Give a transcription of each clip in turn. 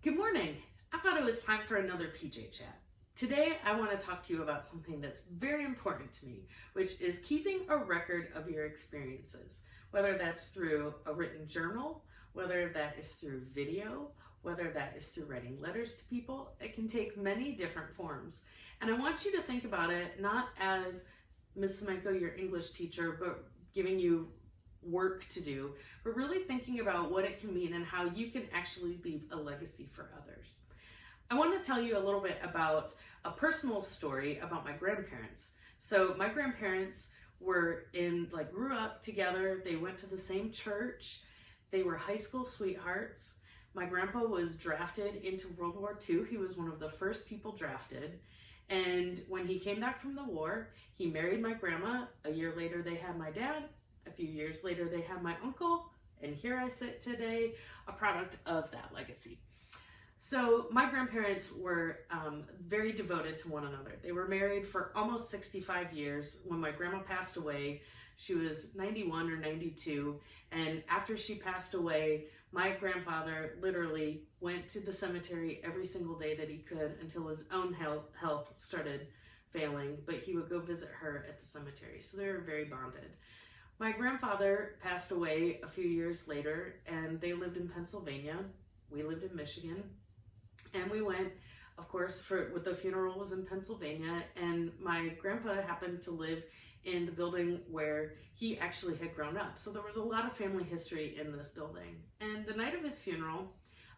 Good morning. I thought it was time for another PJ Chat. Today, I want to talk to you about something that's very important to me, which is keeping a record of your experiences, whether that's through a written journal, whether that is through video, whether that is through writing letters to people. It can take many different forms. And I want you to think about it not as Ms. Semenko, your English teacher, but giving you work to do, but really thinking about what it can mean and how you can actually leave a legacy for others. I want to tell you a little bit about a personal story about my grandparents. So my grandparents grew up together. They went to the same church. They were high school sweethearts. My grandpa was drafted into World War II. He was one of the first people drafted. And when he came back from the war, he married my grandma. A year later, they had my dad. A few years later, they had my uncle, and here I sit today, a product of that legacy. So my grandparents were very devoted to one another. They were married for almost 65 years. When my grandma passed away, she was 91 or 92, and after she passed away, my grandfather literally went to the cemetery every single day that he could until his own health started failing, but he would go visit her at the cemetery. So they were very bonded. My grandfather passed away a few years later, and they lived in Pennsylvania. We lived in Michigan, and we went, of course, the funeral was in Pennsylvania, and my grandpa happened to live in the building where he actually had grown up. So there was a lot of family history in this building. And the night of his funeral,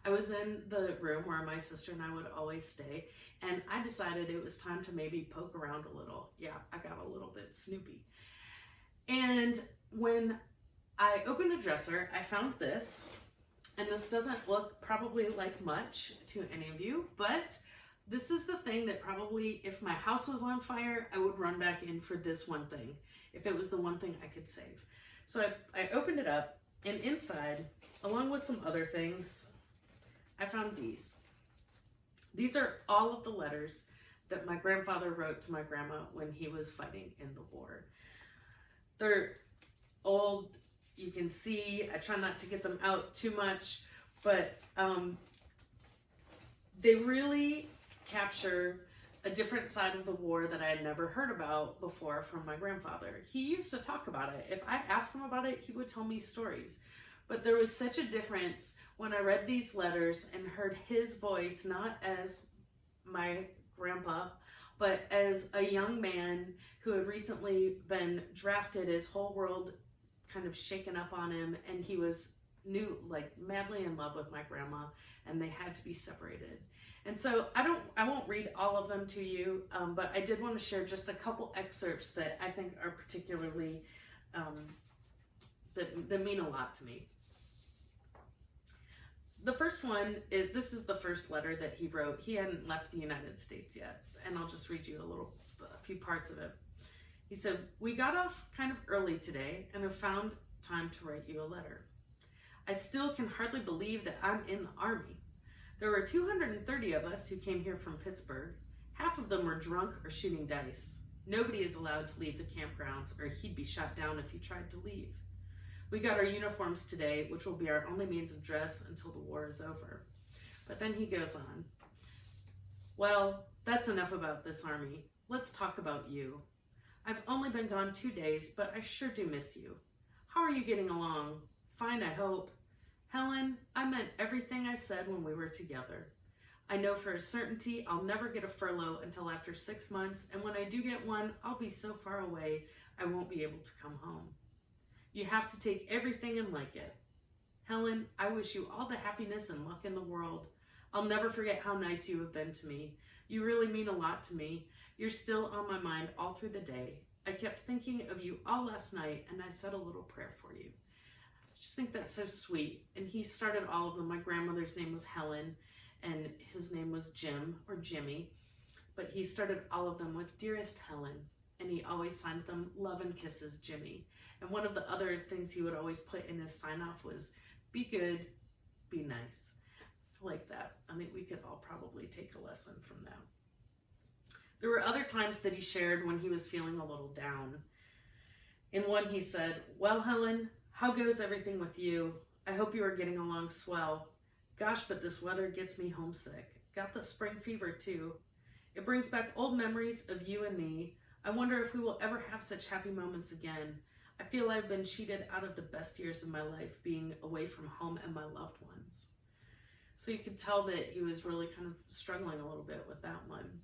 I was in the room where my sister and I would always stay, and I decided it was time to maybe poke around a little. Yeah, I got a little bit snoopy. And when I opened a dresser, I found this, and this doesn't look probably like much to any of you, but this is the thing that probably, if my house was on fire, I would run back in for this one thing, if it was the one thing I could save. So I opened it up, and inside, along with some other things, I found these. These are all of the letters that my grandfather wrote to my grandma when he was fighting in the war. They're old, you can see, I try not to get them out too much, but they really capture a different side of the war that I had never heard about before from my grandfather. He used to talk about it. If I asked him about it, he would tell me stories. But there was such a difference when I read these letters and heard his voice, not as my grandpa, but as a young man who had recently been drafted, his whole world kind of shaken up on him, and he was madly in love with my grandma, and they had to be separated. And so I won't read all of them to you, but I did want to share just a couple excerpts that I think are particularly, that mean a lot to me. The first one is, this is the first letter that he wrote. He hadn't left the United States yet, and I'll just read you a few parts of it. He said, "We got off kind of early today and have found time to write you a letter. I still can hardly believe that I'm in the Army. There were 230 of us who came here from Pittsburgh. Half of them were drunk or shooting dice. Nobody is allowed to leave the campgrounds, or he'd be shot down if he tried to leave. We got our uniforms today, which will be our only means of dress until the war is over." But then he goes on, "Well, that's enough about this Army. Let's talk about you. I've only been gone 2 days, but I sure do miss you. How are you getting along? Fine, I hope. Helen, I meant everything I said when we were together. I know for a certainty I'll never get a furlough until after 6 months, and when I do get one, I'll be so far away I won't be able to come home. You have to take everything and like it. Helen, I wish you all the happiness and luck in the world. I'll never forget how nice you have been to me. You really mean a lot to me. You're still on my mind all through the day. I kept thinking of you all last night, and I said a little prayer for you." I just think that's so sweet. And he started all of them. My grandmother's name was Helen, and his name was Jim or Jimmy. But he started all of them with "Dearest Helen," and he always signed them "Love and Kisses, Jimmy." And one of the other things he would always put in his sign-off was, "Be good, be nice." I like that. I think we could all probably take a lesson from that. There were other times that he shared when he was feeling a little down. In one he said, "Well, Helen, how goes everything with you? I hope you are getting along swell. Gosh, but this weather gets me homesick. Got the spring fever too. It brings back old memories of you and me. I wonder if we will ever have such happy moments again. I feel I've been cheated out of the best years of my life being away from home and my loved ones. So you could tell that he was really kind of struggling a little bit with that one.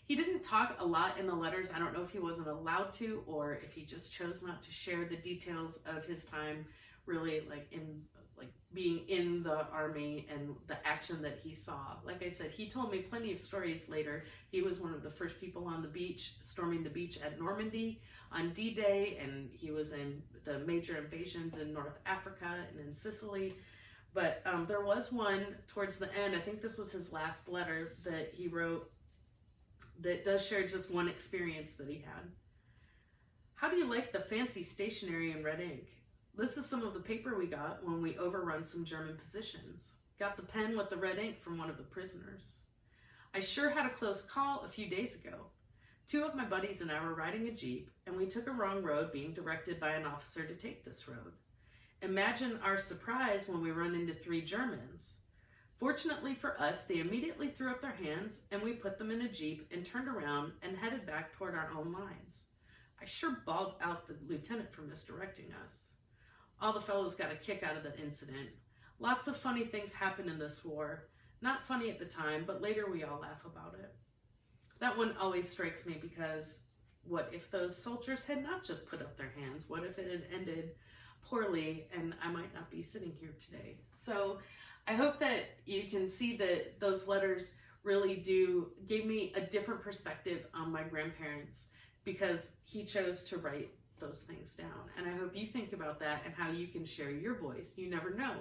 He didn't talk a lot in the letters. I don't know if he wasn't allowed to or if he just chose not to share the details of his time really being in the army and the action that he saw. Like I said, he told me plenty of stories later. He was one of the first people on the beach, storming the beach at Normandy on D-Day, and he was in the major invasions in North Africa and in Sicily. But there was one towards the end, I think this was his last letter that he wrote, that does share just one experience that he had. How do you like the fancy stationery in red ink? This is some of the paper we got when we overrun some German positions. Got the pen with the red ink from one of the prisoners. I sure had a close call a few days ago. 2 of my buddies and I were riding a Jeep, and we took a wrong road being directed by an officer to take this road. Imagine our surprise when we run into 3 Germans. Fortunately for us, they immediately threw up their hands, and we put them in a Jeep and turned around and headed back toward our own lines. I sure bawled out the lieutenant for misdirecting us. All the fellows got a kick out of the incident. Lots of funny things happen in this war. Not funny at the time, but later we all laugh about it. That one always strikes me because what if those soldiers had not just put up their hands? What if it had ended poorly and I might not be sitting here today? So I hope that you can see that those letters really gave me a different perspective on my grandparents because he chose to write those things down. And I hope you think about that and how you can share your voice. You never know.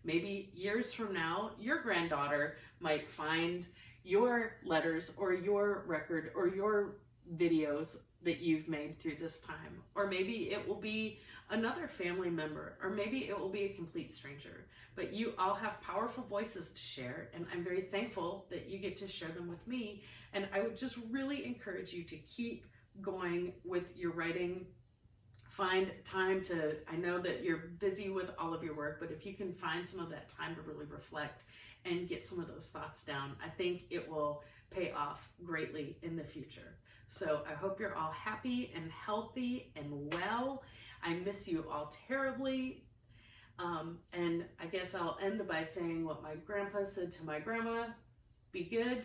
Maybe years from now, your granddaughter might find your letters or your record or your videos that you've made through this time. Or maybe it will be another family member, or maybe it will be a complete stranger. But you all have powerful voices to share, and I'm very thankful that you get to share them with me. And I would just really encourage you to keep going with your writing. Find time to, I know that you're busy with all of your work, but if you can find some of that time to really reflect and get some of those thoughts down, I think it will pay off greatly in the future. So I hope you're all happy and healthy and well. I miss you all terribly. And I guess I'll end by saying what my grandpa said to my grandma: be good,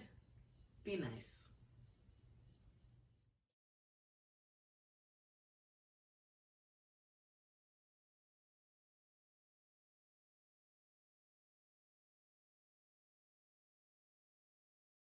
be nice.